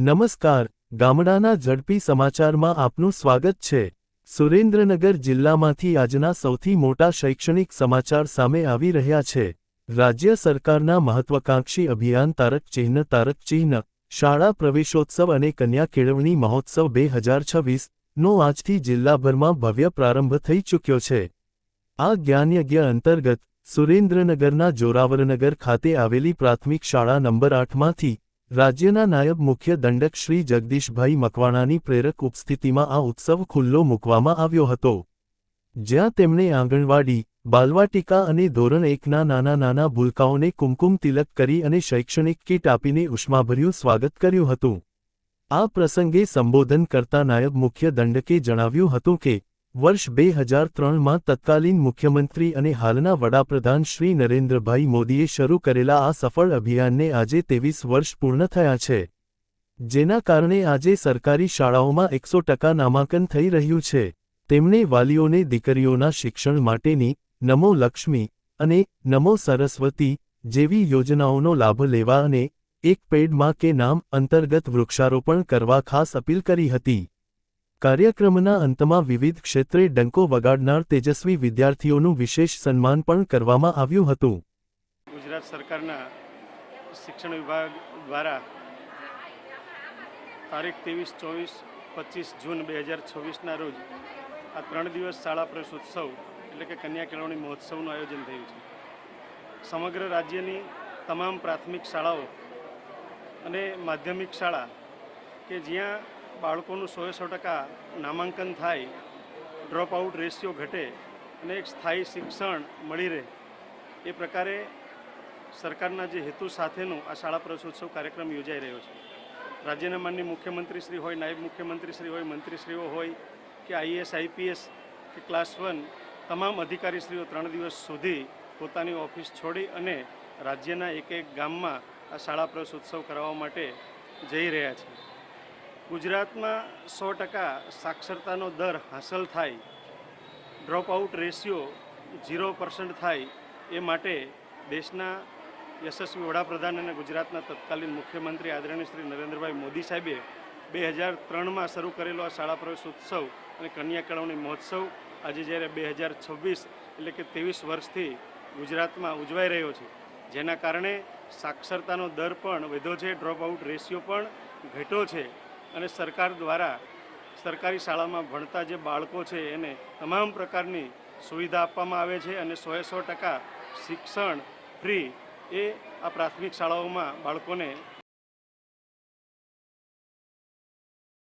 નમસ્કાર, ગામડાના ઝડપી સમાચારમાં આપનું સ્વાગત છે। સુરેન્દ્રનગર જિલ્લામાંથી આજના સૌથી મોટા શૈક્ષણિક સમાચાર સામે આવી રહ્યા છે। રાજ્ય સરકારના મહત્વાકાંક્ષી અભિયાન તારક ચિહ્ન શાળા પ્રવેશોત્સવ અને કન્યા કેળવણી મહોત્સવ 2026 નો આજથી જિલ્લાભરમાં ભવ્ય પ્રારંભ થઈ ચૂક્યો છે। આ જ્ઞાનયજ્ઞ અંતર્ગત સુરેન્દ્રનગરના જોરાવરનગર ખાતે આવેલી પ્રાથમિક શાળા નંબર 8માંથી રાજ્યના નાયબ મુખ્ય દંડક શ્રી જગદીશભાઈ મકવાણાની પ્રેરક ઉપસ્થિતિમાં આ ઉત્સવ ખુલ્લો મૂકવામાં આવ્યો હતો, જ્યાં તેમણે આંગણવાડી, બાલવાટિકા અને ધોરણ 1ના નાના ભૂલકાઓને કુમકુમ તિલક કરી અને શૈક્ષણિક કીટ આપીને ઉષ્માભર્યું સ્વાગત કર્યું હતું। આ પ્રસંગે સંબોધન કરતા નાયબ મુખ્ય દંડકે જણાવ્યું હતું કે વર્ષ 2003માં તત્કાલીન મુખ્યમંત્રી અને હાલના વડાપ્રધાન શ્રી નરેન્દ્રભાઈ મોદીએ શરૂ કરેલા આ સફળ અભિયાનને આજે 23 વર્ષ પૂર્ણ થયા છે, જેના કારણે આજે સરકારી શાળાઓમાં 100% નામાંકન થઈ રહ્યું છે। તેમણે વાલીઓને દીકરીઓના શિક્ષણ માટેની નમો લક્ષ્મી અને નમો સરસ્વતી જેવી યોજનાઓનો લાભ લેવા અને એક પેડ માં કે નામ અંતર્ગત વૃક્ષારોપણ કરવા ખાસ અપીલ કરી હતી। કાર્યક્રમના અંતમાં વિવિધ ક્ષેત્રે ડંકો વગાડનાર તેજસ્વી વિદ્યાર્થીઓનું વિશેષ સન્માન પણ કરવામાં આવ્યું હતું। ગુજરાત સરકારના શિક્ષણ વિભાગ દ્વારા તારીખ 23, 24, 25 જૂન 2026ના રોજ આ 3 દિવસ શાળા પ્રવેશોત્સવ એટલે કે કન્યા કેળવણી મહોત્સવનું આયોજન થયું છે। સમગ્ર રાજ્યની તમામ પ્રાથમિક શાળાઓ અને માધ્યમિક શાળા કે જ્યાં બાળકોનું 100% નામાંકન થાય, ડ્રોપ આઉટ રેશિયો ઘટે અને એક સ્થાયી શિક્ષણ મળી રહે, એ પ્રકારે સરકારના જે હેતુ સાથેનો આ શાળા પ્રવેશોત્સવ કાર્યક્રમ યોજાઈ રહ્યો છે। રાજ્યના માનનીય મુખ્યમંત્રીશ્રી હોય, નાયબ મુખ્યમંત્રીશ્રી હોય, મંત્રીશ્રીઓ હોય કે IAS, IPS કે ક્લાસ 1 તમામ અધિકારીશ્રીઓ 3 દિવસ સુધી પોતાની ઓફિસ છોડી અને રાજ્યના એક ગામમાં આ શાળા પ્રવેશોત્સવ કરાવવા માટે જઈ રહ્યા છે। ગુજરાતમાં 100% સાક્ષરતાનો દર હાંસલ થાય, ડ્રોપ આઉટ રેશિયો 0% થાય, એ માટે દેશના યશસ્વી વડાપ્રધાન અને ગુજરાતના તત્કાલીન મુખ્યમંત્રી આદરણીય શ્રી નરેન્દ્રભાઈ મોદી સાહેબે 2003માં શરૂ કરેલો આ શાળા પ્રવેશોત્સવ અને કન્યા કેળવણી મહોત્સવ આજે જ્યારે 2026 એટલે કે 23 વર્ષથી ગુજરાતમાં ઉજવાઈ રહ્યો છે, જેના કારણે સાક્ષરતાનો દર પણ વધ્યો છે, ડ્રોપ આઉટ રેશિયો પણ ઘટ્યો છે અને સરકાર દ્વારા સરકારી શાળામાં ભણતા જે બાળકો છે એને તમામ પ્રકારની સુવિધા આપવામાં આવે છે અને 100% શિક્ષણ ફ્રી એ આ પ્રાથમિક શાળાઓમાં બાળકોને